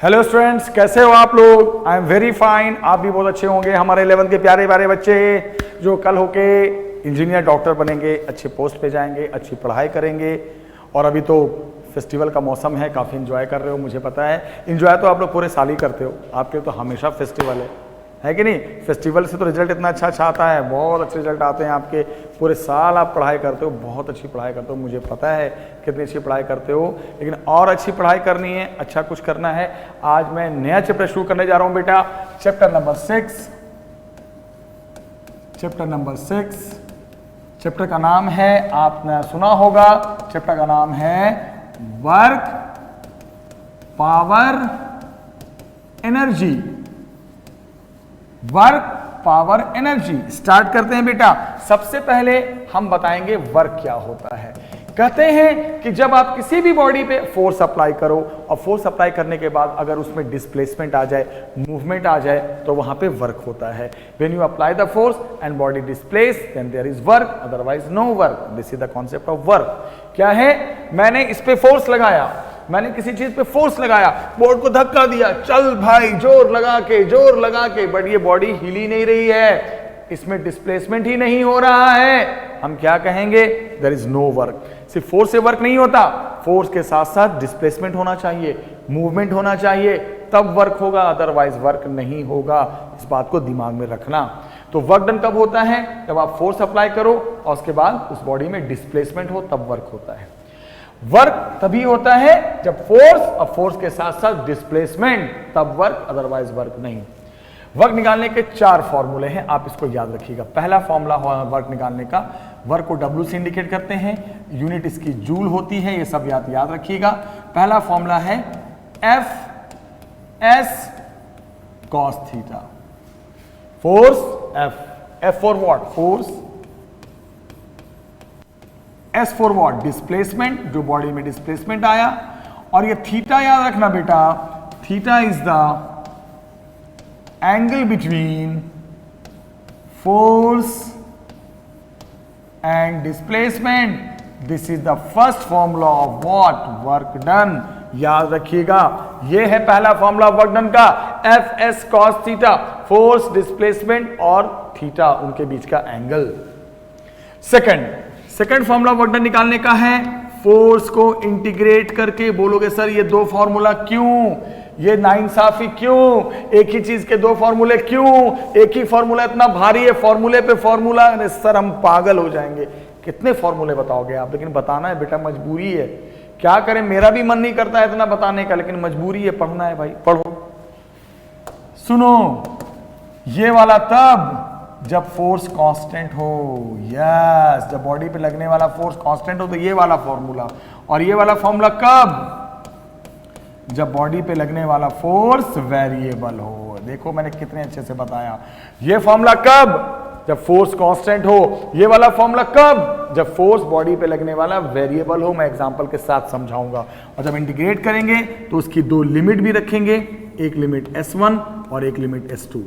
Hello students, कैसे हो आप लोग? I am very fine. आप भी बहुत अच्छे होंगे। हमारे 11th के प्यारे प्यारे बच्चे जो कल होके इंजीनियर डॉक्टर बनेंगे, अच्छे पोस्ट पे जाएंगे, अच्छी पढ़ाई करेंगे। और अभी तो फेस्टिवल का मौसम है, काफ़ी इंजॉय कर रहे हो, मुझे पता है। इंजॉय तो आप लोग पूरे साल ही करते हो, आपके तो हमेशा फेस्टिवल है कि नहीं? फेस्टिवल से तो रिजल्ट इतना अच्छा अच्छा आता है, बहुत अच्छे रिजल्ट आते हैं आपके। पूरे साल आप पढ़ाई करते हो, बहुत अच्छी पढ़ाई करते हो, मुझे पता है कितनी अच्छी पढ़ाई करते हो। लेकिन और अच्छी पढ़ाई करनी है, अच्छा कुछ करना है। आज मैं नया चैप्टर शुरू करने जा रहा हूं बेटा, chapter number 6। Chapter number 6, chapter का नाम है, आपने सुना होगा, चैप्टर का नाम है work, power, energy. Work, power, energy. Start करते हैं बेटा। सबसे पहले हम बताएंगे वर्क क्या होता है। कहते हैं कि जब आप किसी भी बॉडी पे फोर्स अप्लाई करो और फोर्स अप्लाई करने के बाद अगर उसमें डिस्प्लेसमेंट आ जाए, मूवमेंट आ जाए, तो वहां पे वर्क होता है। When you apply the force and body displace then there is work, otherwise no work. This is the concept of work. क्या है? मैंने इस पे फोर्स लगाया, मैंने किसी चीज पे फोर्स लगाया, बोर्ड को धक्का दिया, चल भाई जोर लगा के, बट ये बॉडी हिल ही नहीं रही है, इसमें डिस्प्लेसमेंट ही नहीं हो रहा है। हम क्या कहेंगे? There is no work. सिर्फ फोर्स से वर्क नहीं होता, फोर्स के साथ साथ डिस्प्लेसमेंट होना चाहिए, मूवमेंट होना चाहिए, तब वर्क होगा, अदरवाइज वर्क नहीं होगा। इस बात को दिमाग में रखना। तो वर्क डन कब होता है? जब आप फोर्स अप्लाई करो और उसके बाद उस बॉडी में डिस्प्लेसमेंट हो, तब वर्क होता है। वर्क तभी होता है जब फोर्स और फोर्स के साथ साथ डिस्प्लेसमेंट, तब वर्क, अदरवाइज वर्क नहीं। वर्क निकालने के 4 फॉर्मूले हैं, आप इसको याद रखिएगा। पहला फॉर्मूला वर्क निकालने का, वर्क को W से इंडिकेट करते हैं, यूनिट इसकी जूल होती है, ये सब याद रखिएगा। पहला फॉर्मूला है F(S) cos theta. Force F for what? Force. S for what? Displacement, जो बॉडी में डिस्प्लेसमेंट आया। और ये थीटा याद रखना बेटा, theta is the angle between force and displacement. This is the first formula of what? Work done. याद रखिएगा, ये है पहला फॉर्मूला वर्क डन का, F(S) cos theta. Force, displacement और थीटा, उनके बीच का angle. Second formula work done निकालने का है, फोर्स को इंटीग्रेट करके। बोलोगे सर ये 2 फॉर्मूला क्यों, ये नाइंसाफी क्यों, एक ही चीज के 2 फॉर्मूले क्यों, एक ही फॉर्मूला इतना भारी है, फॉर्मूले पे फॉर्मूला। अरे सर हम पागल हो जाएंगे, कितने फॉर्मूले बताओगे आप? लेकिन बताना है बेटा, मजबूरी है। क्या करें, मेरा भी मन नहीं करता है इतना बताने का, लेकिन मजबूरी है, पढ़ना है भाई, पढ़ो। सुनो, ये वाला तब जब फोर्स कांस्टेंट हो। यस, जब बॉडी पे लगने वाला फोर्स कांस्टेंट हो, तो ये वाला फॉर्मूला। और ये वाला फॉर्मूला कब? जब बॉडी पे लगने वाला फोर्स वेरिएबल हो। देखो मैंने कितने अच्छे से बताया। ये फॉर्मूला कब? जब फोर्स कांस्टेंट हो। ये वाला फॉर्मूला कब? जब फोर्स बॉडी पे लगने वाला वेरिएबल हो। मैं एग्जांपल के साथ समझाऊंगा। और जब इंटीग्रेट करेंगे तो उसकी 2 लिमिट भी रखेंगे, एक लिमिट S1 और एक लिमिट S2।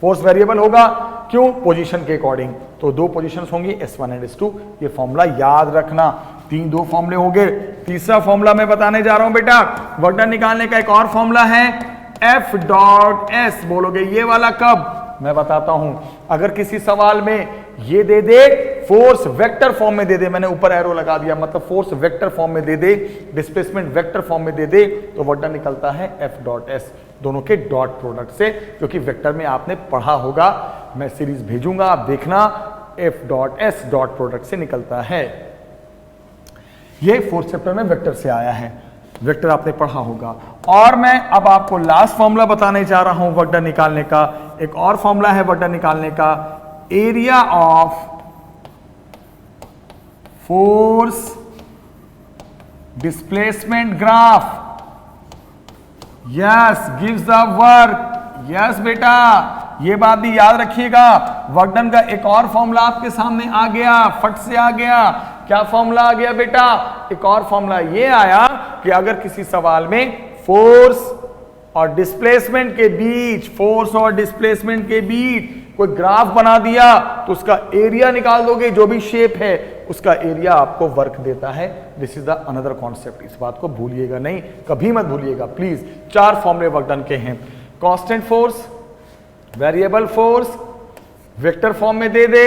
फोर्स वेरिएबल होगा, क्यों? पोजीशन के अकॉर्डिंग। तो 2 पोजीशंस होंगी, S1 एंड S2। ये फॉर्मूला याद रखना। 2 फॉर्मूले हो गए। तीसरा फॉर्मूला मैं बताने जा रहा हूं बेटा, वर्क डन निकालने का एक और फॉर्मूला है F.S। बोलोगे ये वाला कब? मैं बताता हूं। अगर किसी सवाल में ये दे दे, फोर्स वेक्टर फॉर्म में दे दे, मैंने ऊपर एरो लगा दिया, मतलब फोर्स वेक्टर फॉर्म में दे दे, डिस्प्लेसमेंट वेक्टर फॉर्म में दे दे, तो वर्क डन निकलता है F.S, दोनों के डॉट प्रोडक्ट से, क्योंकि वेक्टर में आपने पढ़ा होगा। मैं सीरीज भेजूंगा, आप देखना, F.S डॉट प्रोडक्ट से निकलता है। ये 4th चैप्टर में वेक्टर से आया है, वेक्टर आपने पढ़ा होगा। और मैं अब आपको लास्ट फॉर्मूला बताने जा रहा हूं वर्क डन निकालने का। एक और फॉर्मूला है वर्क डन निकालने का, area of force displacement graph. Yes, gives the work. Yes बेटा, ये बात भी याद रखिएगा। वर्क डन का एक और फॉर्मूला आपके सामने आ गया, फट से आ गया। क्या फॉर्मूला आ गया बेटा? एक और फॉर्मूला ये आया कि अगर किसी सवाल में फोर्स और डिस्प्लेसमेंट के बीच, फोर्स और डिस्प्लेसमेंट के बीच कोई ग्राफ बना दिया तो उसका एरिया निकाल दोगे, जो भी शेप है उसका एरिया आपको वर्क देता है। This is the another concept, इस बात को भूलिएगा नहीं, कभी मत भूलिएगा प्लीज। 4 फॉर्मूले वर्क डन के हैं, constant force, variable force, vector form में दे दे,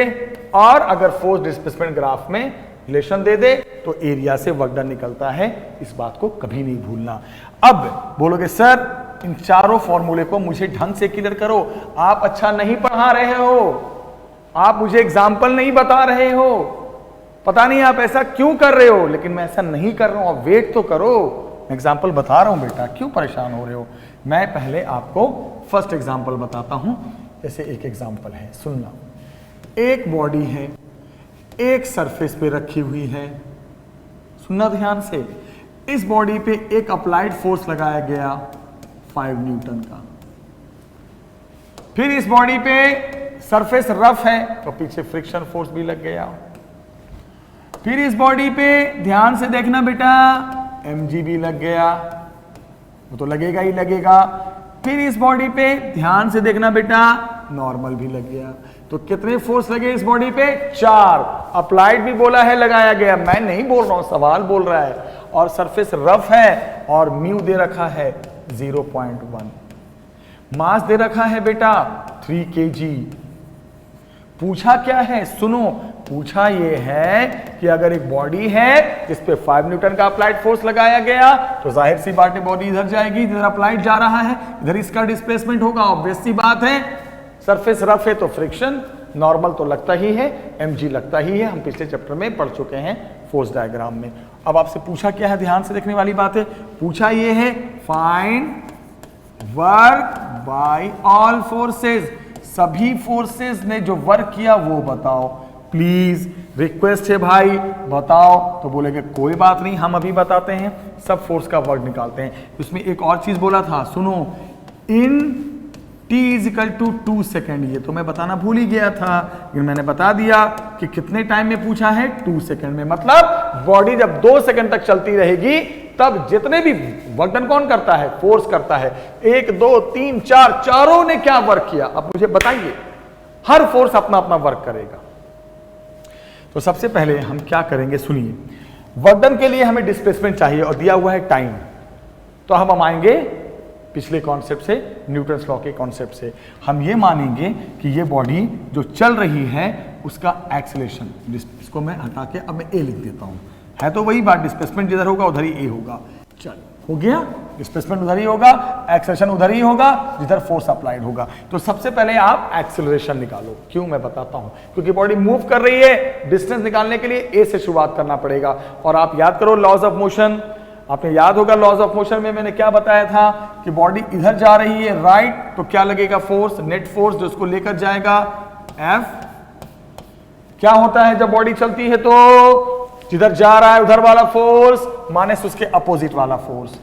और अगर फोर्स डिस्प्लेसमेंट ग्राफ में रिलेशन दे दे तो एरिया से वर्क डन निकलता है। इस बात को कभी नहीं भूलना। अब बोलोगे सर इन चारों फॉर्मूले को मुझे ढंग से क्लियर करो, आप अच्छा नहीं पढ़ा रहे हो, आप मुझे एग्जाम्पल नहीं बता रहे हो, पता नहीं आप ऐसा क्यों कर रहे हो, लेकिन मैं ऐसा नहीं कर रहा हूं, आप वेट तो करो, एग्जाम्पल बता रहा हूं बेटा, क्यों परेशान हो रहे हो। मैं पहले आपको फर्स्ट एग्जाम्पल बताता हूं। जैसे एक एग्जाम्पल है, सुनना। एक बॉडी है, एक सरफेस पे रखी हुई है, सुनना ध्यान से। इस बॉडी पे एक अप्लाइड फोर्स लगाया गया 5 न्यूटन का। फिर इस बॉडी पे सरफेस रफ है तो पीछे फ्रिक्शन फोर्स भी लग गया। फिर इस बॉडी पे ध्यान से देखना बेटा mg भी लग गया, वो तो लगेगा ही लगेगा। फिर इस बॉडी पे ध्यान से देखना बेटा नॉर्मल भी लग गया। तो कितने फोर्स लगे इस बॉडी पे? 4। अप्लाइड भी बोला है लगाया गया, मैं नहीं बोल रहा हूं, सवाल बोल रहा है। और सरफेस रफ है और म्यू दे रखा है 0.1। मास दे रखा है बेटा 3 kg। पूछा क्या है? सुनो, पूछा ये है कि अगर एक बॉडी है जिस पे 5 न्यूटन का अप्लाइड फोर्स लगाया गया तो जाहिर सी बात है बॉडी इधर जाएगी, इधर अप्लाइड जा रहा है, इधर इसका डिस्प्लेसमेंट होगा, ऑब्वियस सी बात है। सरफेस रफ है तो फ्रिक्शन, नॉर्मल तो लगता ही है, mg लगता ही है, हम पिछले चैप्टर में पढ़ चुके हैं फोर्स डायग्राम में। अब आपसे पूछा क्या है, ध्यान से देखने वाली बात है। पूछा ये है find work by all forces, सभी फोर्सेस ने जो वर्क किया वो बताओ। प्लीज रिक्वेस्ट है भाई बताओ, तो बोलेंगे कोई बात नहीं हम अभी बताते हैं, सब फोर्स का वर्क निकालते हैं। उसमें एक और चीज बोला था, सुनो, इन t = 2 सेकेंड, ये तो मैं बताना भूल ही गया था, लेकिन मैंने बता दिया कि कितने टाइम में पूछा है, 2 सेकेंड में। मतलब बॉडी जब 2 सेकेंड तक चलती रहेगी तब जितने भी वर्क डन कौन करता है? फोर्स करता है। 1 2 3 4, चारों ने क्या वर्क किया अब मुझे बताइए। हर फोर्स अपना अपना वर्क करेगा। तो सबसे पहले हम क्या करेंगे, सुनिए। वर्क डन के लिए हमें डिस्प्लेसमेंट चाहिए और दिया हुआ है टाइम, तो हम आएंगे पिछले कॉन्सेप्ट से, न्यूटन्स लॉ के कॉन्सेप्ट से। हम ये मानेंगे कि ये बॉडी जो चल रही है उसका एक्सेलरेशन, इसको मैं हटा के अब मैं ए लिख देता हूं, है तो वही बात, डिस्प्लेसमेंट जिधर होगा उधर ही ए होगा। चल हो गया, डिस्प्लेसमेंट उधर ही होगा, एक्सेलरेशन उधर ही होगा जिधर फोर्स अप्लाइड होगा। तो सबसे पहले आप एक्सेलरेशन निकालो। क्यों, मैं बताता हूं। क्योंकि बॉडी मूव कर रही है, डिस्टेंस निकालने के लिए ए से शुरुआत करना पड़ेगा। और आप याद करो लॉज ऑफ मोशन, आपने याद होगा लॉज ऑफ मोशन में मैंने क्या बताया था कि बॉडी इधर जा रही है राइट, तो क्या लगेगा फोर्स, नेट फोर्स जो उसको लेकर जाएगा F। क्या होता है जब बॉडी चलती है तो जिधर जा रहा है उधर वाला फोर्स माइनस उसके अपोजिट वाला फोर्स।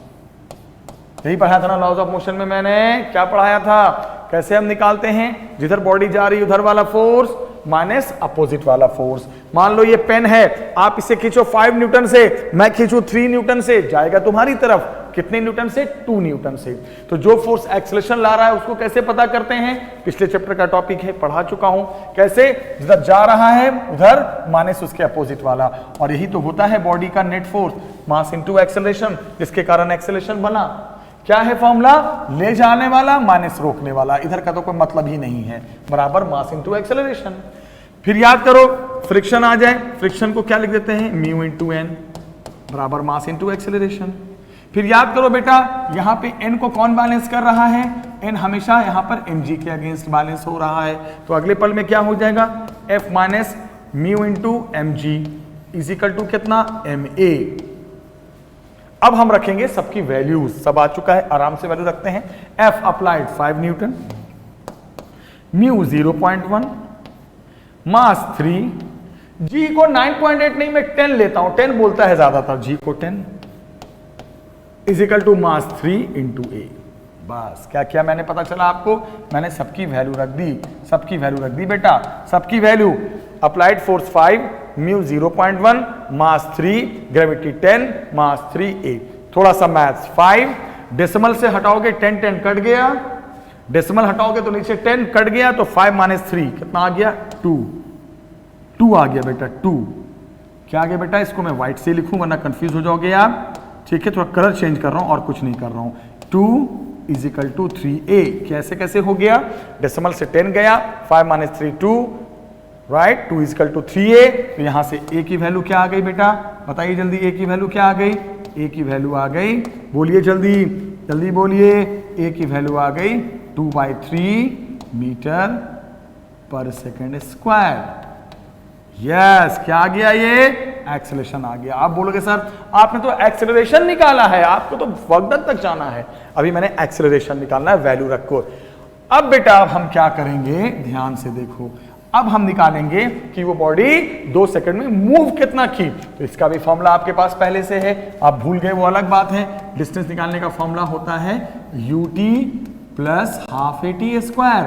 यही पढ़ाया था ना लॉज ऑफ मोशन में, मैंने क्या पढ़ाया था, कैसे हम निकालते हैं, जिधर बॉडी जा रही है उधर वाला फोर्स माइनस अपोजिट वाला फोर्स। मान लो ये पेन है, आप इसे खींचो 5 न्यूटन से, मैं खींचू 3 न्यूटन से, जाएगा तुम्हारी तरफ कितने न्यूटन से? 2 न्यूटन से। तो जो फोर्स एक्सेलरेशन ला रहा है उसको कैसे पता करते हैं? पिछले चैप्टर का टॉपिक है, पढ़ा चुका हूं। कैसे? जिधर जा रहा है उधर माइनस उसके अपोजिट वाला। और यही तो होता है बॉडी का net force, mass into acceleration, जिसके कारण एक्सेलरेशन बना। क्या है फॉर्मूला? ले जाने वाला माइनस रोकने वाला, इधर का तो कोई मतलब ही नहीं है, बराबर मास इनटू एक्सेलरेशन। फिर याद करो फ्रिक्शन आ जाए, फ्रिक्शन को क्या लिख देते हैं? म्यू इनटू एन बराबर मास इनटू एक्सेलरेशन। फिर याद करो बेटा यहां पे n को कौन बैलेंस कर रहा है? n हमेशा यहां पर mg के अगेंस्ट बैलेंस हो रहा है। तो अगले पल में क्या हो जाएगा? F minus mu into mg is equal to कितना? ma। अब हम रखेंगे सबकी वैल्यूज, सब आ चुका है, आराम से वैल्यू रखते हैं। F अप्लाइड 5 न्यूटन, म्यू 0.1, मास 3, g को 9.8 नहीं मैं 10 लेता हूं, 10 बोलता है ज्यादातर, g को 10 is equal to mass 3 into a. बस क्या किया मैंने, पता चला आपको? मैंने सबकी वैल्यू रख दी, सबकी वैल्यू रख दी बेटा, सबकी वैल्यू। अप्लाइड फोर्स 5, म्यू 0.1, मास 3, ग्रेविटी 10, मास 3 ए। थोड़ा सा मैथ्स, 5 डेसिमल से हटाओगे 10 10 कट गया, डेसिमल हटाओगे तो नीचे 10 कट गया, तो 5 माइनस 3 कितना आ गया 2 आ गया बेटा 2। क्या आ गया बेटा, इसको मैं व्हाइट से लिखूं वरना कंफ्यूज हो जाओगे आप, ठीक है, थोड़ा कलर चेंज कर रहा हूं और कुछ नहीं कर रहा हूं। 2 इज इक्वल टू 3a। कैसे कैसे हो गया, डेसिमल से 10 गया, 5 minus 3 2, right, 2 is equal to 3a। तो यहां से a की वैल्यू क्या आ गई बेटा, बताइए जल्दी, a की वैल्यू क्या आ गई, a की वैल्यू आ गई, बोलिए जल्दी जल्दी बोलिए, a की वैल्यू आ गई 2/3 मीटर पर सेकेंड स्क्वायर। यस, क्या आ गया, ये एक्सेलरेशन आ गया। आप बोलोगे सर आपने तो एक्सेलरेशन निकाला है, आपको तो वर्क डन तक जाना है, अभी मैंने एक्सेलरेशन निकालना है, वैल्यू रखो। अब बेटा हम क्या करेंगे, ध्यान से देखो, अब हम निकालेंगे कि वो बॉडी 2 सेकंड में मूव कितना की। तो इसका भी फॉर्मूला आपके पास पहले से है, आप भूल गए वो अलग बात है। डिस्टेंस निकालने का फॉर्मूला होता है ut plus half at square.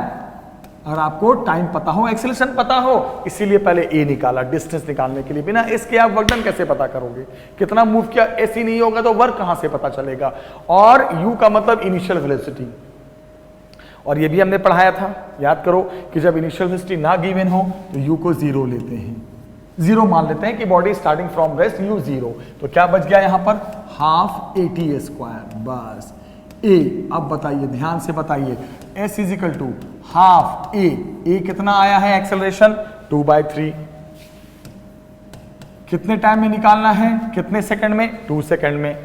और आपको टाइम पता हो, एक्सेलरेशन पता हो, इसीलिए पहले a निकाला डिस्टेंस निकालने के लिए। बिना इसके आप वर्क डन कैसे पता करोगे, कितना मूव किया, ऐसी नहीं होगा तो वर्क कहां से पता चलेगा। और u का मतलब इनिशियल वेलोसिटी, और ये भी हमने पढ़ाया था, याद करो कि जब इनिशियल वेलोसिटी ना गिवन हो तो u को 0 लेते हैं, 0 मान लेते हैं कि body starting from rest u 0। तो क्या बच गया यहां पर, हाफ at स्क्वायर, बस a। अब बताइए, ध्यान से बताइए, s is equal to half a कितना आया है एक्सेलरेशन 2/3। कितने टाइम में निकालना है, कितने सेकंड में, 2 सेकंड में,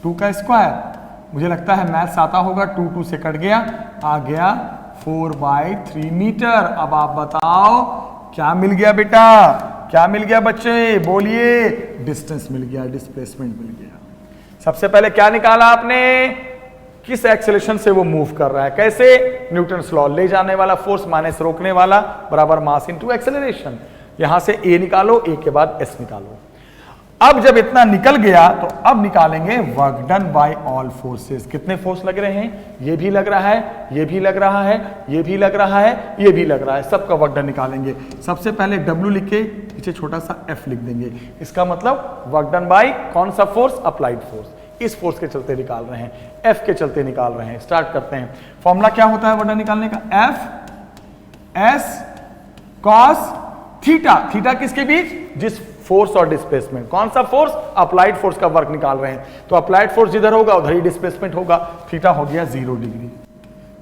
2 का स्क्वायर। मुझे लगता है मैथ्स आता होगा, 2 से कट गया, आ गया 4/3 मीटर। अब आप बताओ क्या मिल गया बेटा, क्या मिल गया बच्चे, बोलिए, डिस्टेंस मिल गया, डिस्प्लेसमेंट मिल गया। सबसे पहले क्या निकाला आपने, किस एक्सेलरेशन से वो मूव कर रहा है, कैसे, न्यूटन्स लॉ, ले जाने वाला फोर्स माइनस रोकने वाला बराबर मास इनटू एक्सेलरेशन। यहां से a निकालो, a के बाद s निकालो। अब जब इतना निकल गया तो अब निकालेंगे work done bye all forces. कितने फोर्स लग रहे हैं, ये भी लग रहा है, ये भी लग रहा है, ये भी लग रहा है, ये भी लग रहा है, सबका वर्क डन निकालेंगे। सबसे पहले W लिख के पीछे छोटा सा f लिख देंगे, इसका मतलब वर्क डन बाय कौन सा फोर्स, अप्लाइड फोर्स। इस फोर्स के चलते निकाल रहे हैं, F के चलते निकाल रहे हैं। स्टार्ट करते हैं। फॉर्मूला क्या होता है वर्क डन निकालने का, F S cos theta. Theta किसके बीच, जिस फोर्स और डिस्प्लेसमेंट, कौन सा फोर्स, अप्लाइड फोर्स का वर्क निकाल रहे हैं, तो अप्लाइड फोर्स जिधर होगा उधर ही डिस्प्लेसमेंट होगा। थीटा हो गया 0 डिग्री,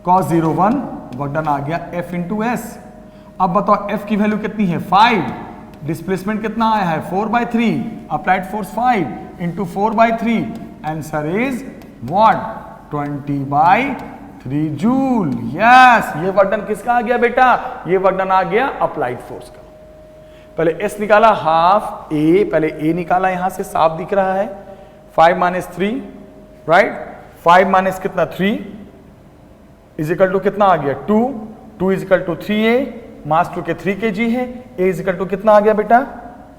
cos 0 1, वर्क डन आ गया F इंटू एस। अब बताओ F की वैल्यू कितनी है 5, डिस्प्लेसमेंट कितना आया है 4/3, applied force 5 into 4/3, answer is what 20/3 joule. Yes, ये वर्क डन किसका आ गया बेटा, ये वर्क डन आ गया अप्लाइड फोर्स का। पहले S निकाला हाफ A, पहले A निकाला, यहां से साफ दिख रहा है 5 माइनस 3, राइट, 5 माइनस कितना 3 इज इक्वल टू कितना आ गया 2, 2 इज इक्वल टू 3a, मास 2 के 3 kg है, a इज इक्वल टू कितना आ गया बेटा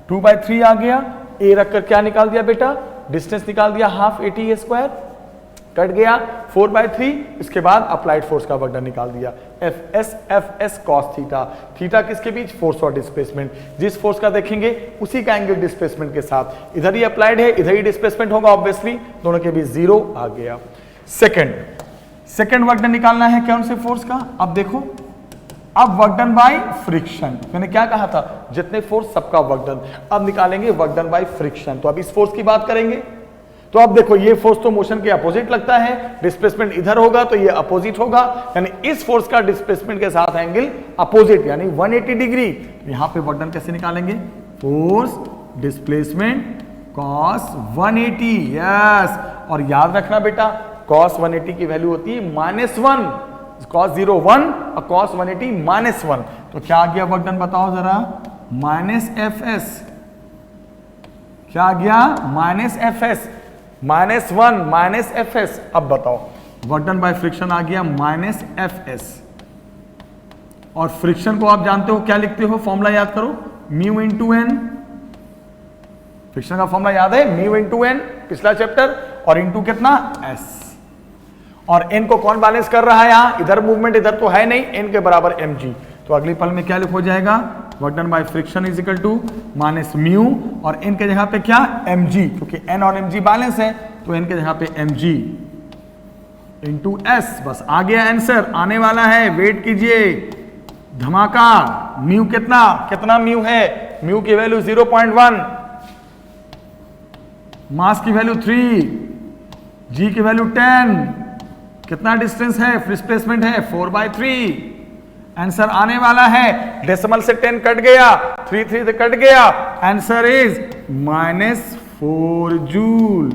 2/3 आ गया। a रखकर क्या निकाल दिया बेटा, डिस्टेंस निकाल दिया हाफ at स्क्वायर, कट गया 4/3। इसके बाद अप्लाइड फोर्स का वर्क डन निकाल दिया F S cos theta. Theta किसके बीच, फोर्स और डिस्प्लेसमेंट। जिस फोर्स का देखेंगे उसी का एंगल डिस्प्लेसमेंट के साथ, इधर ही अप्लाइड है इधर ही डिस्प्लेसमेंट होगा, ऑब्वियसली दोनों के बीच 0 आ गया। सेकंड वर्क डन निकालना है कौन से फोर्स का, अब देखो, अब वर्क डन बाय फ्रिक्शन। मैंने क्या कहा था, जितने फोर्स सबका वर्क डन। अब निकालेंगे वर्क डन बाय फ्रिक्शन। तो अब इस फोर्स की बात करेंगे। तो अब देखो, ये फोर्स तो मोशन के अपोजिट लगता है, डिस्प्लेसमेंट इधर होगा तो ये अपोजिट होगा, यानी इस फोर्स का डिस्प्लेसमेंट के साथ एंगल अपोजिट यानी 180 डिग्री। यहां पे वर्क डन कैसे निकालेंगे, फोर्स डिस्प्लेसमेंट cos 180। यस, और याद रखना बेटा cos 180 की वैल्यू होती है -1, cos 0 1 और cos 180 -1। तो क्या आ गया वर्क डन बताओ जरा, -fs। क्या आ गया, -fs, -1 -fs। अब बताओ वर्क डन बाय फ्रिक्शन आ गया -fs। और फ्रिक्शन को आप जानते हो क्या लिखते हो, फॉर्मूला याद करो, म्यू इंटू एन। फ्रिक्शन का फॉर्मूला याद है, म्यू इंटू एन, पिछला चैप्टर, और इंटू कितना s। और n को कौन बैलेंस कर रहा है, यहां इधर मूवमेंट इधर तो है नहीं, n के बराबर mg। तो अगली पल में क्या लिख हो जाएगा, work done by friction is equal to minus mu, और n के जगह पे क्या mg, क्योंकि n और mg बैलेंस है तो n के जगह पे mg। इंटू एस, बस आ गया आंसर, आने वाला है, वेट कीजिए, धमाका। म्यू कितना कितना म्यू है, म्यू की वैल्यू 0.1, मास की वैल्यू 3, जी की वैल्यू 10, कितना डिस्टेंस है, डिस्प्लेसमेंट है 4/3, आंसर आने वाला है, डेसिमल से 10 कट गया, 3 से कट गया, answer is -4 joule.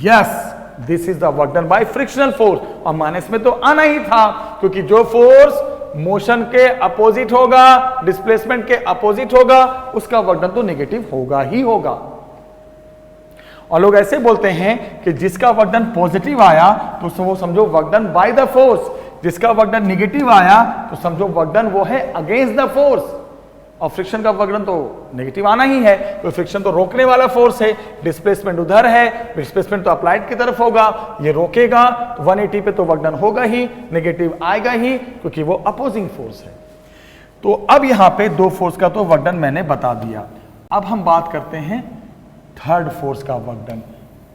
Yes, this is the work done bye frictional force, और माइनस में तो आना ही था, क्योंकि जो फोर्स मोशन के अपोजिट होगा, डिस्प्लेसमेंट के अपोजिट होगा, उसका वर्क डन तो नेगेटिव होगा ही होगा। और लोग ऐसे बोलते हैं कि जिसका वर्क डन पॉजिटिव आया तो वो समझो work done by the force, जिसका वर्क डन नेगेटिव आया तो समझो वर्क डन वो है अगेंस्ट द फोर्स, और फ्रिक्शन का वर्क डन तो नेगेटिव आना ही है, तो फ्रिक्शन तो रोकने वाला फोर्स है, डिस्प्लेसमेंट उधर है, डिस्प्लेसमेंट तो अप्लाइड की तरफ होगा, ये रोकेगा तो 180 पे तो वर्क डन होगा ही, नेगेटिव आएगा ही, क्योंकि वो अपोजिंग फोर्स है। तो अब यहां पे दो फोर्स का तो वर्क डन मैंने बता दिया। अब हम बात करते हैं थर्ड फोर्स का वर्क डन।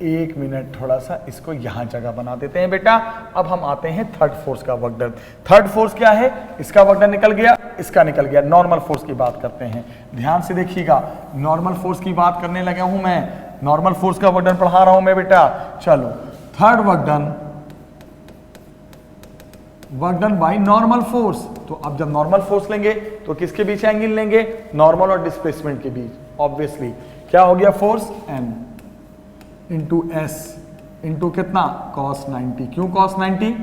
एक मिनट, थोड़ा सा इसको यहां जगह बना देते हैं बेटा। अब हम आते हैं थर्ड फोर्स का वर्क डन। थर्ड फोर्स क्या है, इसका वर्क डन निकल गया, इसका निकल गया। नॉर्मल फोर्स की बात करते हैं, ध्यान से देखिएगा, नॉर्मल फोर्स की बात करने लगा हूं मैं, नॉर्मल फोर्स का वर्क डन पढ़ा रहा हूं मैं बेटा। चलो, third work done by normal force. तो अब जब नॉर्मल फोर्स लेंगे तो किसके बीच एंगल लेंगे, नॉर्मल और डिस्प्लेसमेंट के बीच। ऑब्वियसली क्या हो गया, force M into S into कितना, cos 90। क्यों cos 90,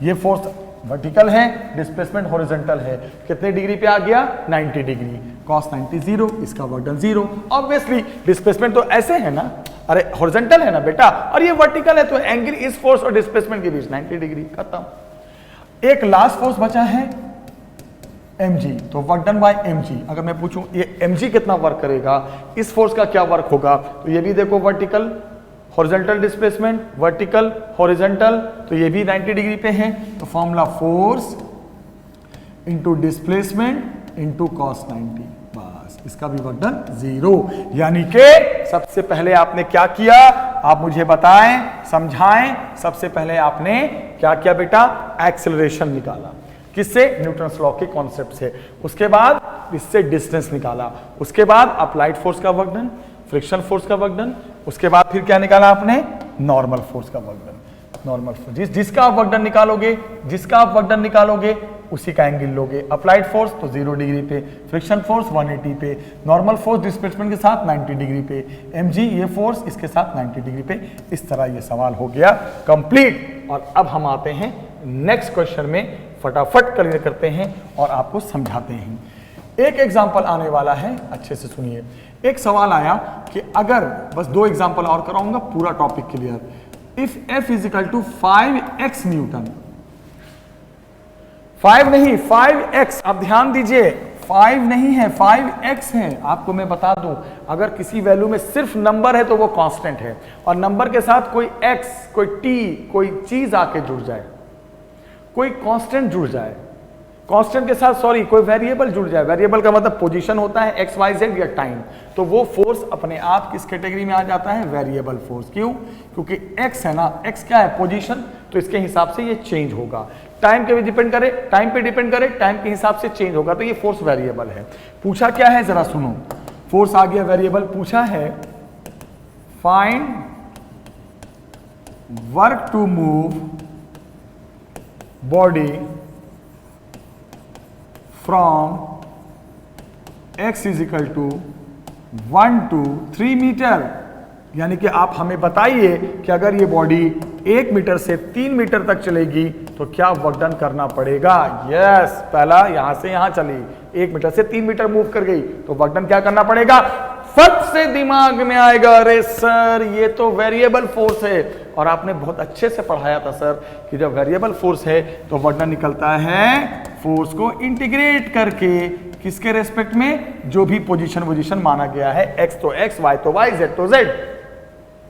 ये फोर्स वर्टिकल है, डिस्प्लेसमेंट हॉरिजॉन्टल है, कितने डिग्री पे आ गया, 90 डिग्री, cos 90 0, इसका वर्क डन 0। ऑब्वियसली डिस्प्लेसमेंट तो ऐसे है ना, अरे हॉरिजॉन्टल है ना बेटा, और ये वर्टिकल है, तो एंगल इस फोर्स और डिस्प्लेसमेंट के बीच 90 डिग्री, खत्म। एक लास्ट फोर्स बचा है mg, तो वर्क डन बाय mg। अगर मैं पूछूं ये mg कितना वर्क करेगा, इस फोर्स का क्या वर्क होगा, तो ये भी देखो vertical horizontal displacement, vertical horizontal, तो ये भी 90 डिग्री पे है, तो formula force into displacement into cos 90, बस इसका भी वर्क डन 0। यानी कि सबसे पहले आपने क्या किया, आप मुझे बताएं, समझाएं। सबसे पहले आपने क्या किया बेटा, एक्सेलरेशन निकाला, किससे, न्यूटन्स लॉ के कॉन्सेप्ट से। उसके बाद इससे डिस्टेंस निकाला, उसके बाद अप्लाइड फोर्स का वर्क डन, फ्रिक्शन फोर्स का वर्क डन, उसके बाद फिर क्या निकाला आपने, नॉर्मल फोर्स का वर्क डन। नॉर्मल फोर्स, जिसका आप वर्क डन निकालोगे, जिसका आप वर्क डन निकालोगे उसी का एंगल लोगे। अप्लाइड फोर्स तो 0 डिग्री पे, फ्रिक्शन फोर्स 180 पे, नॉर्मल फोर्स डिस्प्लेसमेंट के साथ 90 डिग्री पे, mg ये फोर्स इसके साथ 90 डिग्री पे। इस तरह ये सवाल हो गया कंप्लीट। और अब हम आते हैं नेक्स्ट क्वेश्चन में, फटाफट क्लियर करते हैं और आपको समझाते हैं। एक एग्जाम्पल आने वाला है, अच्छे से सुनिए। एक सवाल आया कि अगर, बस 2 एग्जाम्पल और कराऊंगा, पूरा topic clear. If F is equal to 5x newton, 5 नहीं 5x, आप ध्यान दीजिए, 5 नहीं है 5x है। आपको मैं बता दूं, अगर किसी वैल्यू में सिर्फ नंबर है तो वो कांस्टेंट है, और नंबर के साथ कोई x, कोई t, कोई चीज आके जुड़ जाए, कोई कांस्टेंट जुड़ जाए, कांस्टेंट के साथ सॉरी कोई वेरिएबल जुड़ जाए, वेरिएबल का मतलब पोजीशन होता है एक्स वाई जेड या टाइम, तो वो फोर्स अपने आप किस कैटेगरी में आ जाता है, वेरिएबल फोर्स। क्यों, क्योंकि एक्स है ना, एक्स क्या है, पोजीशन, तो इसके हिसाब से ये चेंज होगा। टाइम पे भी डिपेंड करे, टाइम पे डिपेंड करे, टाइम के हिसाब से चेंज होगा, तो ये फोर्स वेरिएबल है। पूछा क्या है, जरा सुनो, फोर्स आ गया वेरिएबल, पूछा है find work to move body from x is equal to 1 to 3 metre. यानी कि आप हमें बताइए कि अगर ये बॉडी 1 मीटर से 3 मीटर तक चलेगी तो क्या वर्क डन करना पड़ेगा। यस, पहला यहां से यहां चली, 1 मीटर से 3 मीटर मूव कर गई तो वर्क डन क्या करना पड़ेगा। फट से दिमाग में आएगा, अरे सर ये तो वेरिएबल फोर्स है, और आपने बहुत अच्छे से पढ़ाया था सर कि जब वेरिएबल फोर्स है तो वर्क डन निकलता है फोर्स को इंटीग्रेट करके, किसके रेस्पेक्ट में, जो भी पोजीशन माना गया है, एक्स तो एक्स, वाई तो वाई, जेड तो जेड,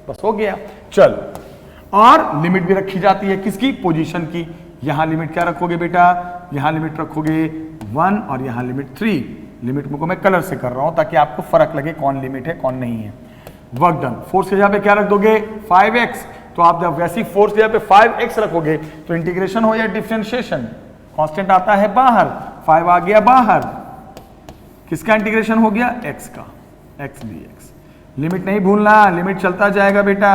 बस हो गया। चल, और लिमिट भी रखी जाती है किसकी, पोजीशन की। यहां लिमिट क्या रखोगे बेटा, यहां लिमिट रखोगे 1 और यहां लिमिट 3। लिमिट को मैं कलर से कर रहा हूं ताकि आपको फर्क लगे कौन लिमिट है कौन नहीं है। वर्क डन, फोर्स के जगह पे क्या रख दोगे 5x, तो आप जब वैसी फोर्स की जगह पे 5x रखोगे तो इंटीग्रेशन हो या डिफरेंशिएशन, कांस्टेंट आता है बाहर, 5 आ गया बाहर, किसका इंटीग्रेशन हो गया, x का, x dx। लिमिट नहीं भूलना, लिमिट चलता जाएगा बेटा,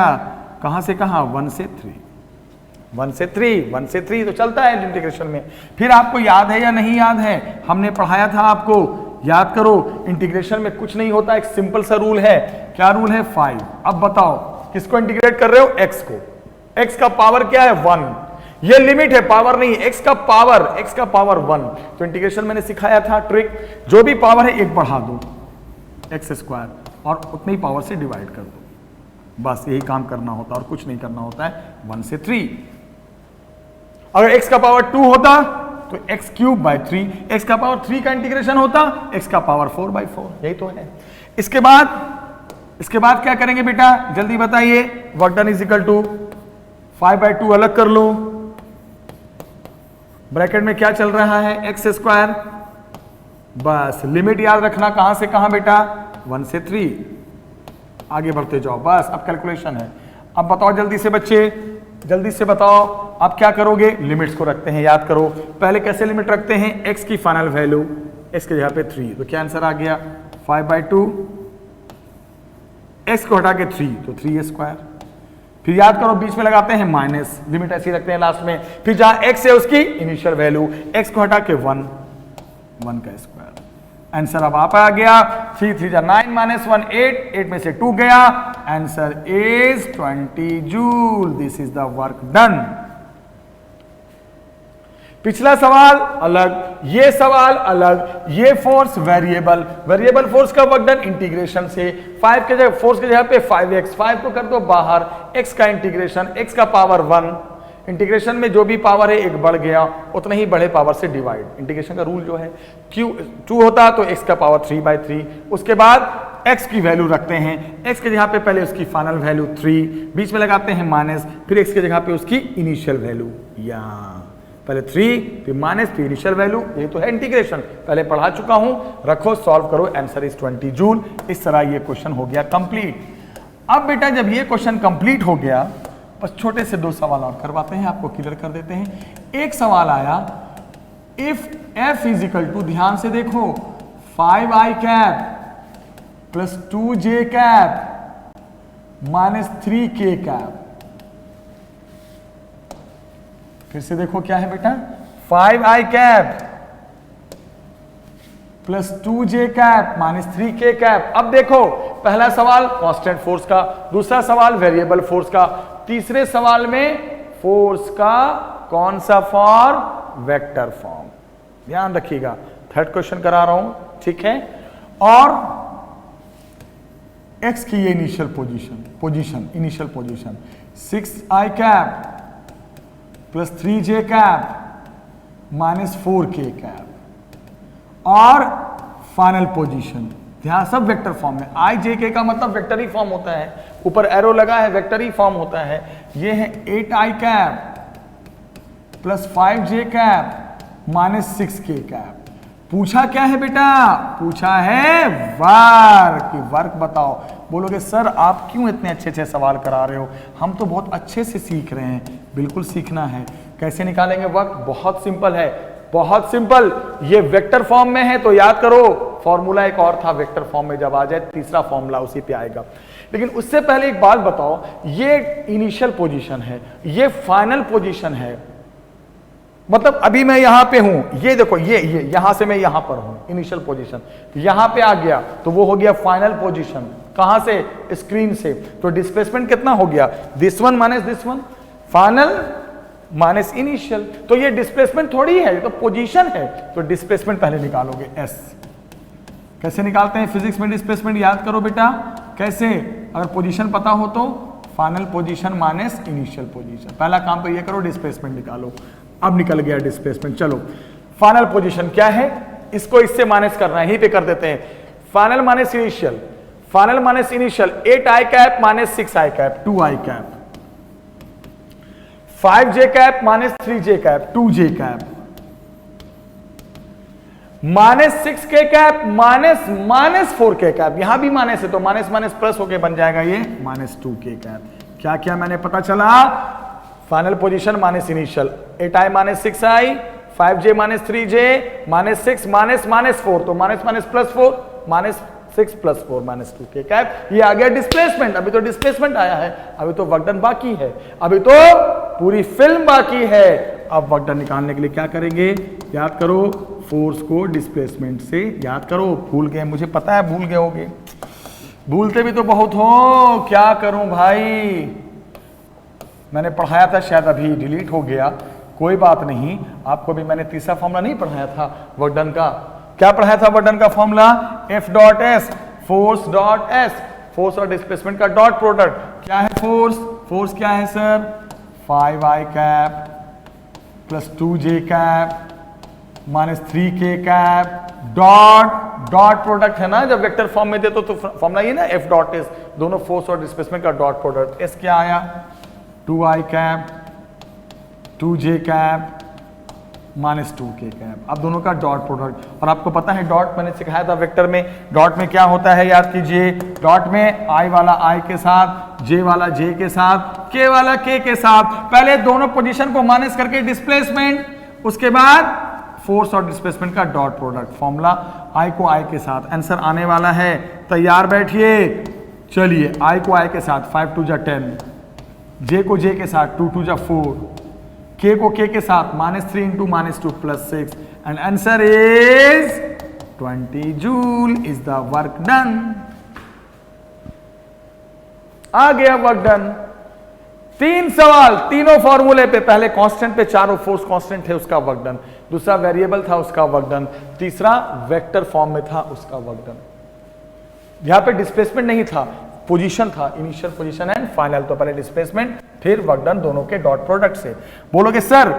कहां से कहां, 1 से 3, 1 से 3, 1 से 3 तो चलता है इंटीग्रेशन में। फिर आपको याद है या नहीं याद है, हमने पढ़ाया था आपको, याद करो, इंटीग्रेशन में कुछ नहीं होता, एक सिंपल सा रूल है, क्या रूल है, 5। अब बताओ किसको इंटीग्रेट कर रहे हो, x को, x का पावर क्या है, 1, ये लिमिट है, पावर नहीं, x का पावर 1। तो इंटीग्रेशन मैंने सिखाया था ट्रिक, जो भी पावर है एक बढ़ा दो, x स्क्वायर, और उतनी पावर से डिवाइड कर दो, बस यही काम करना होता है और कुछ नहीं करना होता है। 1 से 3, अगर x का पावर 2 होता तो x क्यूब बाय 3, x का पावर 3 का इंटीग्रेशन होता, x का पावर 4/4, यही तो है। इसके बाद क्या करेंगे बेटा, जल्दी बताइए, work done is equal to 5/2 अलग कर लो, ब्रैकेट में क्या चल रहा है, x स्क्वायर, बस लिमिट याद रखना, कहां से कहां बेटा, 1 से 3, आगे बढ़ते जाओ, बस अब कैलकुलेशन है। अब बताओ जल्दी से बच्चे, जल्दी से बताओ, आप क्या करोगे, लिमिट्स को रखते हैं, याद करो, पहले कैसे लिमिट रखते हैं, x की फाइनल वैल्यू, x के जगह पे 3, तो क्या आंसर आ गया, 5/2, x को हटा के 3, तो 3 स्क्वायर, फिर याद करो बीच में लगाते हैं माइनस, लिमिट ऐसी रखते हैं लास्ट में, फिर जहां x है उसकी इनिशियल वैल्यू, x को हटा के 1 का स्क्वायर, आंसर अब आप आ गया, 3 3 जा 9 -1 8, 8 में से 2 गया, answer is 20 joule. This is the work done. पिछला सवाल अलग, ये सवाल अलग, ये फोर्स वेरिएबल, वेरिएबल फोर्स का वर्क डन इंटीग्रेशन से, 5 के जगह फोर्स के जगह पे 5x, 5 को कर दो बाहर, x का इंटीग्रेशन, x का पावर 1, इंटीग्रेशन में जो भी पावर है एक बढ़ गया, उतना ही बड़े पावर से डिवाइड, इंटीग्रेशन का रूल जो है, q2 होता तो x का पावर 3/3, उसके बाद x की वैल्यू रखते हैं, x के जगह पे पहले उसकी फाइनल वैल्यू 3, बीच में लगाते हैं माइनस, फिर x के जगह पे उसकी इनिशियल वैल्यू, यहाँ पहले 3 फिर माइनस फिर इनिशियल वैल्यू, ये तो है इंटीग्रेशन, पहले पढ़ा चुका हूं, रखो सॉल्व करो, आंसर इज 20 जूल। इस तरह ये क्वेश्चन हो गया कंप्लीट। अब बेटा जब ये क्वेश्चन कंप्लीट हो गया, बस छोटे से 2 सवाल और करवाते हैं, आपको क्लियर कर देते हैं। एक सवाल आया, if f is equal to, ध्यान से देखो, 5i cap plus 2j cap minus 3k cap, फिर से देखो क्या है बेटा, 5i cap plus 2j cap minus 3k cap. अब देखो पहला सवाल कांस्टेंट फोर्स का, दूसरा सवाल वेरिएबल फोर्स का, तीसरे सवाल में फोर्स का कौन सा फॉर्म, वेक्टर फॉर्म, ध्यान रखिएगा, थर्ड क्वेश्चन करा रहा हूं, ठीक है। और x की ये initial initial position 6i cap plus 3j cap minus 4k cap, और फाइनल पोजीशन, ध्यान सब वेक्टर फॉर्म में, i j k का मतलब वेक्टर ही फॉर्म होता है, ऊपर एरो लगा है वेक्टर ही फॉर्म होता है। ये है 8i cap plus 5j cap minus 6k cap. पूछा क्या है बेटा, पूछा है वर्क, वर्क बताओ। बोलोगे सर आप क्यों इतने अच्छे अच्छे सवाल करा रहे हो, हम तो बहुत अच्छे से सीख रहे हैं। बिल्कुल सीखना है। कैसे निकालेंगे वर्क, बहुत सिंपल है, बहुत सिंपल। ये वेक्टर फॉर्म में है तो याद करो, फॉर्मूला एक और था, वेक्टर फॉर्म में जब आ जाए तीसरा फॉर्मूला उसी पे आएगा। लेकिन उससे पहले एक बात बताओ, ये इनिशियल पोजीशन है, ये फाइनल पोजीशन है, मतलब अभी मैं यहां पे हूं, ये देखो ये यहां से मैं यहां पर हूं, इनिशियल पोजीशन, यहां पे आ गया तो वो हो गया फाइनल पोजीशन। कहां से, स्क्रीन से। तो डिस्प्लेसमेंट कितना हो गया, this one minus this one, final minus initial. तो ये डिस्प्लेसमेंट थोड़ी है, ये तो पोजीशन है। तो डिस्प्लेसमेंट पहले निकालोगे, एस। कैसे निकालते हैं फिजिक्स में डिस्प्लेसमेंट, याद करो बेटा कैसे। अगर पोजीशन पता हो तो final position minus initial position, पहला काम तो ये करो, डिस्प्लेसमेंट निकालो। अब निकल गया डिस्प्लेसमेंट। चलो फाइनल पोजीशन क्या है, इसको इससे माइनस करना है, यहीं पे कर देते हैं। Final minus initial, final minus initial, 8i cap minus 6i cap, 2i cap, 5j cap minus 3j cap, 2j cap, minus 6k cap minus 4k cap, यहां भी माइनस है तो माइनस माइनस प्लस होके बन जाएगा ये माइनस 2k कैप। क्या क्या मैंने पता चला, final position minus initial, 8i minus 6i, 5j minus 3j minus 6 minus minus 4, तो minus minus plus 4, minus 6 plus 4 minus 2 के कैप। ये आ गया डिस्प्लेसमेंट। अभी तो डिस्प्लेसमेंट आया है, अभी तो वर्क डन बाकी है, अभी तो पूरी फिल्म बाकी है। अब वर्क डन निकालने के लिए क्या करेंगे, याद करो फोर्स को डिस्प्लेसमेंट से याद करो। भूल गए, मुझे पता है भूल गए होगे, भूलते भी तो बहुत हो, क्या करूं भाई, मैंने पढ़ाया था शायद अभी डिलीट हो गया, कोई बात नहीं। आपको भी मैंने तीसरा फॉर्मूला नहीं पढ़ाया था वर्क डन का, क्या पढ़ाया था वर्क डन का formula, F dot S, force dot S, force और डिस्प्लेसमेंट का डॉट प्रोडक्ट। क्या है फोर्स, फोर्स क्या है sir, 5i cap plus 2j cap minus 3k cap dot product है ना, जब वेक्टर फॉर्म में दे तो फॉर्मूला ये ना F डॉट एस, दोनों फोर्स और डिस्प्लेसमेंट का डॉट प्रोडक्ट। एस क्या आया, 2i cap 2j cap minus 2k cap, अब दोनों का डॉट प्रोडक्ट। और आपको पता है डॉट मैंने सिखाया था वेक्टर में, डॉट में क्या होता है याद कीजिए, डॉट में i वाला i के साथ, j वाला j के साथ, k वाला k के साथ, पहले दोनों पोजीशन को माइनस करके डिस्प्लेसमेंट, उसके बाद फोर्स और डिस्प्लेसमेंट का डॉट प्रोडक्ट, फॉर्मूला i को i के साथ। आंसर आने वाला है, तैयार बैठिए। चलिए i को i के साथ 5 2 10, j को j के साथ 2 2 4, k को k के साथ -3 into -2 plus 6, and answer is 20 joule is the work done. आ गया वर्क डन। 3 सवाल, तीनों फॉर्मूले पे, पहले कांस्टेंट पे, चारों फोर्स कांस्टेंट थे उसका वर्क डन, दूसरा वेरिएबल था उसका वर्क डन, तीसरा वेक्टर फॉर्म में था उसका वर्क डन। यहां पे डिस्प्लेसमेंट नहीं था, पोजीशन था, इनिशियल पोजीशन एंड फाइनल, तो पहले डिस्प्लेसमेंट फिर वर्क डन, दोनों के डॉट प्रोडक्ट से। बोलोगे सर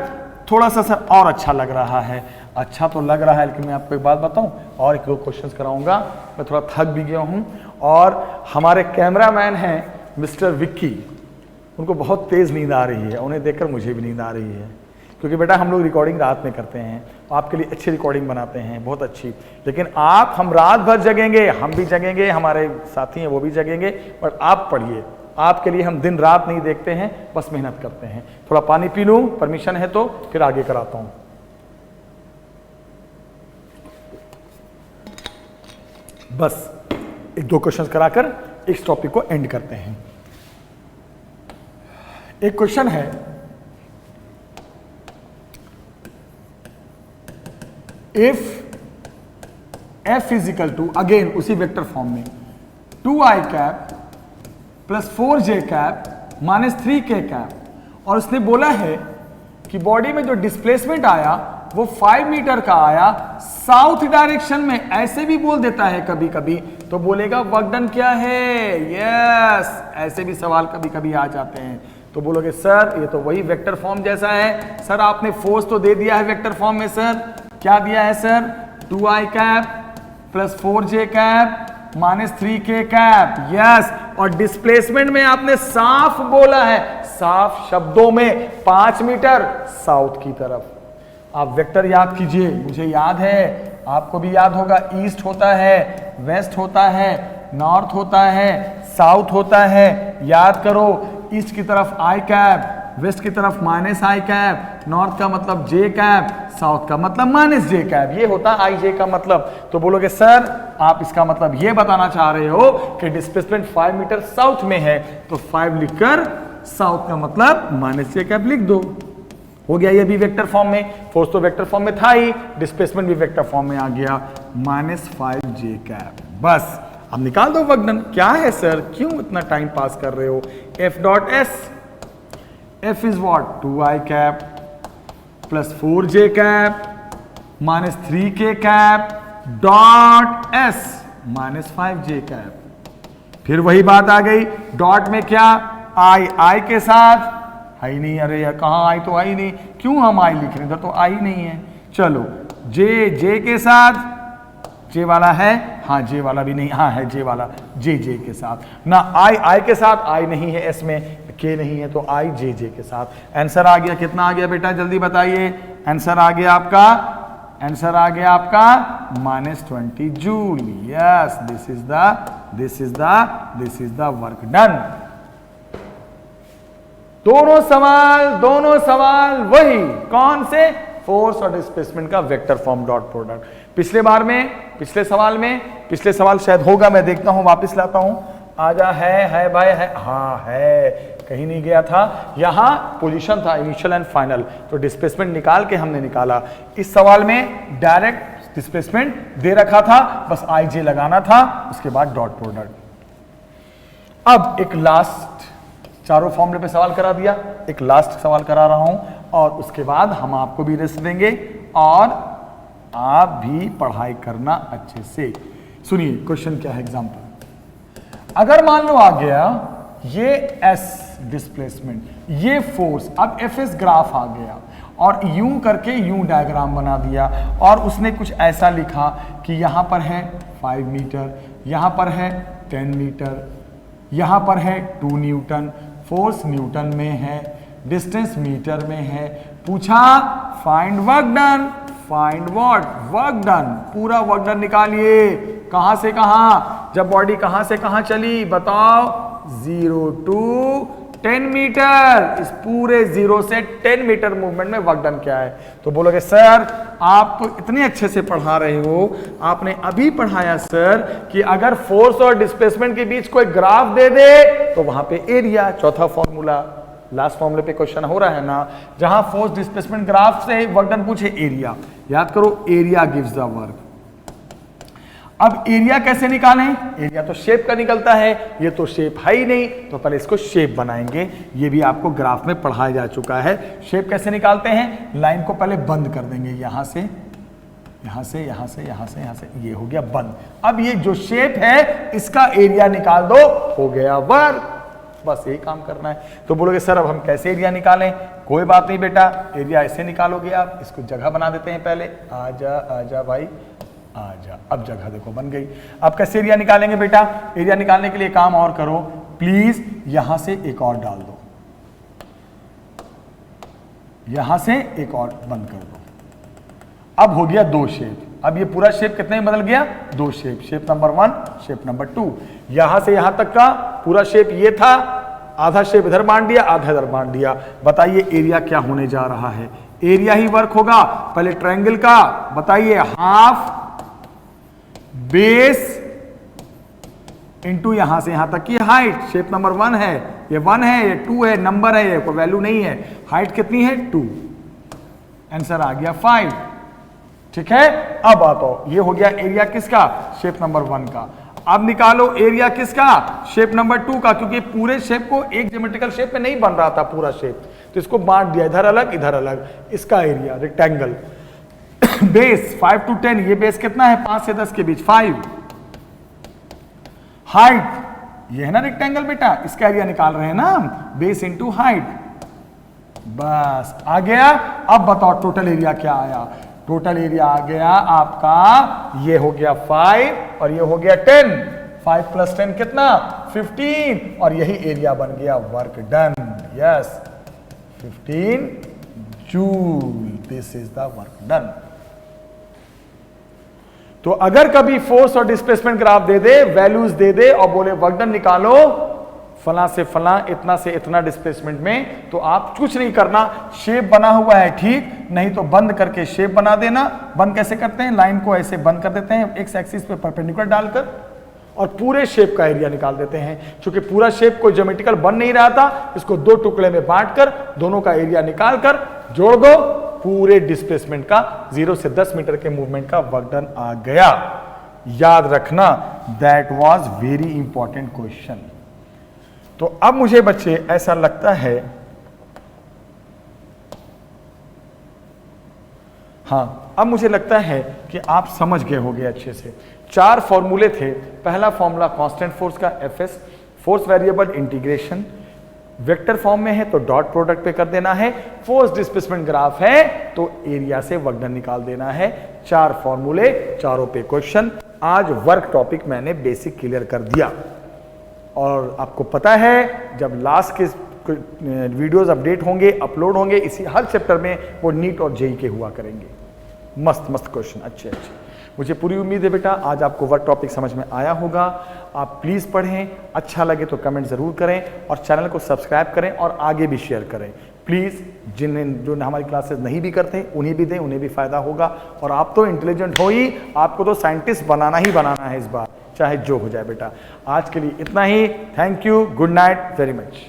थोड़ा सा सर और अच्छा लग रहा है, अच्छा तो लग रहा है, लेकिन मैं आपको एक बात बताऊं, और एक दो क्वेश्चंस कराऊंगा, मैं थोड़ा थक भी गया हूं। और हमारे कैमरामैन हैं मिस्टर विक्की, उनको बहुत तेज नींद आ रही है, उन्हें देखकर मुझे भी नींद आ रही है, क्योंकि बेटा हम लोग रिकॉर्डिंग रात में करते हैं, आपके लिए अच्छी रिकॉर्डिंग बनाते हैं, बहुत अच्छी, लेकिन आप, हम रात भर जगेंगे, हम भी जगेंगे, हमारे साथी हैं वो भी जगेंगे, बट आप पढ़िए, आपके लिए हम दिन रात नहीं देखते हैं, बस मेहनत करते हैं। थोड़ा पानी पी लूं, परमिशन है तो, फिर आगे कराता हूं। बस एक दो क्वेश्चंस कराकर इस टॉपिक को एंड करते हैं। एक क्वेश्चन है, if f is equal to, again उसी वेक्टर फॉर्म में, 2i cap plus 4j cap minus 3k cap, और उसने बोला है कि बॉडी में जो डिस्प्लेसमेंट आया वो 5 मीटर का आया साउथ डायरेक्शन में, ऐसे भी बोल देता है कभी कभी, तो बोलेगा वर्क डन क्या है। यस, ऐसे भी सवाल कभी कभी आ जाते हैं, तो बोलोगे सर ये तो वही वेक्टर फॉर्म जैसा है। सर आपने फोर्स तो दे दिया है वेक्टर फॉर्म में, सर क्या दिया है sir, 2i cap plus 4j cap minus 3k cap. Yes, और डिस्प्लेसमेंट में आपने साफ बोला है, साफ शब्दों में 5 मीटर साउथ की तरफ। आप वेक्टर याद कीजिए, मुझे याद है, आपको भी याद होगा, ईस्ट होता है, वेस्ट होता है, नॉर्थ होता है, साउथ होता है। याद करो, ईस्ट की तरफ i कैप, वेस्ट की तरफ माइनस i कैप, नॉर्थ का मतलब j कैप, साउथ का मतलब माइनस j कैप, ये होता है i j का मतलब। तो बोलोगे सर आप इसका मतलब ये बताना चाह रहे हो कि डिस्प्लेसमेंट 5 मीटर साउथ में है, तो 5 लिखकर साउथ का मतलब माइनस j कैप लिख दो, हो गया। ये भी वेक्टर फॉर्म में, फोर्स तो वेक्टर फॉर्म में था ही, डिस्प्लेसमेंट भी वेक्टर फॉर्म में आ गया, माइनस 5j कैप। बस अब निकाल दो वर्क डन। क्या है सर, क्यों इतना टाइम पास कर रहे हो। F dot S, F is what, 2i cap plus 4j cap minus 3k cap dot S minus 5j cap. फिर वही बात आ गई, डॉट में क्या, i के साथ है ही नहीं, अरे यार कहाँ आई, तो आई नहीं, क्यों हम आई लिख रहे हैं, तो आई नहीं है। चलो जे के साथ, जे वाला है, हाँ जे वाला भी नहीं, हाँ है जे वाला, जे के साथ ना, आई के साथ, आई नहीं है, एस में के नहीं है, तो आई जे के साथ। आंसर आ गया, कितना आ गया बेटा जल्दी बताइए। आंसर आ गया आपका, आंसर आ गया आपका -20 joule. Yes, this is the work done. दोनों सवाल वही, कौन से, फोर्स और डिस्प्लेसमेंट का वेक्टर फॉर्म डॉट प्रोडक्ट। पिछले सवाल शायद होगा, मैं देखता हूं, वापस लाता हूं। आजा, है भाई, है, हाँ है, कहीं नहीं गया था। यहां पोजीशन था इनिशियल एंड फाइनल, तो डिस्प्लेसमेंट निकाल के हमने निकाला। इस सवाल में डायरेक्ट डिस्प्लेसमेंट दे रखा था, बस आईजे लगाना था, उसके बाद डॉट प्रोडक्ट। अब एक लास्ट, चारों फॉर्मूले पे सवाल करा दिया, एक लास्ट सवाल करा रहा हूं, और उसके बाद हम आपको भी रेस्ट देंगे और आप भी पढ़ाई करना अच्छे से। सुनिए क्वेश्चन क्या है, एग्जांपल। अगर मान लो आ गया ये एस डिस्प्लेसमेंट, ये फोर्स, अब एफ एस ग्राफ आ गया और यूं करके यूं डायग्राम बना दिया, और उसने कुछ ऐसा लिखा कि यहां पर है 5 मीटर, यहां पर है 10 मीटर, यहां पर है 2 न्यूटन, फोर्स न्यूटन में है, डिस्टेंस मीटर में है। पूछा find work done, find what, work done, पूरा वर्क डन निकालिए। कहां से कहां, जब बॉडी कहां से कहां चली, बताओ, 0 to 10 मीटर, इस पूरे 0 से 10 मीटर मूवमेंट में वर्क डन क्या है। तो बोलोगे सर आप तो इतने अच्छे से पढ़ा रहे हो, आपने अभी पढ़ाया सर कि अगर फोर्स और डिस्प्लेसमेंट के बीच कोई ग्राफ दे दे तो वहां पे एरिया, चौथा फॉर्मूला, लास्ट फॉर्मूले पे क्वेश्चन हो रहा है ना, जहां फोर्स डिस्प्लेसमेंट ग्राफ से वर्क डन पूछे, एरिया, याद करो, एरिया गिव्स द वर्क। अब एरिया कैसे निकालें, एरिया तो शेप का निकलता है, ये तो शेप है ही नहीं, तो पहले इसको शेप बनाएंगे। ये भी आपको ग्राफ में पढ़ाया जा चुका है। शेप कैसे निकालते हैं, लाइन को पहले बंद कर देंगे, यहां से यहां से यहां से यहां से यहां से, ये हो गया बंद। अब ये जो शेप है इसका एरिया निकाल दो, हो गया वर्क, बस यही काम करना है। तो बोलोगे सर अब हम कैसे एरिया निकालें, कोई बात नहीं बेटा, एरिया ऐसे निकालोगे आप, इसको जगह बना देते हैं पहले, आजा आजा भाई आजा, अब जगह देखो बन गई। अब कैसे एरिया निकालेंगे बेटा, एरिया निकालने के लिए काम और करो प्लीज, यहां से एक और डाल दो, यहां से एक और बंद कर दो। अब हो गया 2 शेप, अब ये पूरा शेप कितने में बदल गया, 2 shape, shape number 1, shape number 2। यहां से यहां तक का पूरा शेप ये था, आधा शेप इधर बांट दिया, आधा इधर बांट दिया। बताइए एरिया क्या होने जा रहा है, एरिया ही वर्क होगा। पहले ट्रायंगल का बताइए, हाफ बेस इंटू यहां से यहां तक की हाइट, शेप नंबर 1 है, ये 1 है, ये 2 है, नंबर है, ये कोई वैल्यू नहीं है, हाइट कितनी है 2, आंसर आ गया 5। ठीक है, अब आता ये हो गया एरिया किसका, शेप नंबर 1 का। अब निकालो एरिया किसका, शेप नंबर 2 का, क्योंकि पूरे शेप को एक ज्योमेट्रिकल शेप में नहीं बन रहा था पूरा शेप, तो इसको बांट दिया, इधर अलग इधर अलग। इसका एरिया रेक्टेंगल, बेस 5 to 10, ये बेस कितना है 5 से 10 के बीच 5, हाइट ये है ना रेक्टेंगल बेटा, इसका एरिया निकाल रहे हैं ना हम, बेस इंटू हाइट, बस आ गया। अब बताओ टोटल एरिया क्या आया, टोटल एरिया आ गया आपका, ये हो गया 5 और ये हो गया 10, 5 + 10 कितना 15, और यही एरिया बन गया work done, yes 15 joule, this is the work done. तो अगर कभी फोर्स और डिस्प्लेसमेंट ग्राफ दे दे, वैल्यूज दे दे और बोले वर्क डन निकालो फला से फला, इतना से इतना डिस्प्लेसमेंट में, तो आप कुछ नहीं करना, शेप बना हुआ है ठीक, नहीं तो बंद करके शेप बना देना। बंद कैसे करते हैं, लाइन को ऐसे बंद कर देते हैं एक्स एक्सिस पे परपेंडिकुलर डालकर, और पूरे शेप का एरिया निकाल देते हैं। क्योंकि पूरा शेप को ज्योमेट्रिकल बन नहीं रहा था, इसको 2 टुकड़े में बांटकर दोनों का एरिया निकालकर जोड़ दो, पूरे डिस्प्लेसमेंट का 0 से 10 मीटर के मूवमेंट का वर्क डन आ गया। याद रखना, that was very important question. तो अब मुझे बच्चे ऐसा लगता है, हाँ अब मुझे लगता है कि आप समझ गए होंगे अच्छे से। 4 फॉर्मूले थे। पहला फॉर्मूला कांस्टेंट फोर्स का FS, force variable integration, vector form में है तो डॉट प्रोडक्ट पे कर देना है, फोर्स डिस्प्लेसमेंट ग्राफ है तो एरिया से वर्क डन निकाल देना है। 4 फॉर्मूले, चारों पे क्वेश्चन। आज वर्क टॉपिक मैंने बेसिक क्लियर कर दिया, और आपको पता है जब लास्ट के वीडियोस अपडेट होंगे, अपलोड होंगे, इसी हर चैप्टर में वो नीट और जेई के हुआ करेंगे। मस्त मस्त क्वेश्चन, अच्छे अच्छे। मुझे पूरी उम्मीद है बेटा आज आपको वर्क टॉपिक समझ में आया होगा। आप प्लीज़ पढ़ें, अच्छा लगे तो कमेंट ज़रूर करें और चैनल को सब्सक्राइब करें और आगे भी शेयर करें प्लीज़। जो हमारी क्लासेस नहीं भी करते उन्हें भी दें, उन्हें भी फ़ायदा होगा। और आप तो इंटेलिजेंट हो ही, आपको तो साइंटिस्ट बनाना ही बनाना है इस बार, चाहे जो हो जाए बेटा। आज के लिए इतना ही। Thank you, good night very much.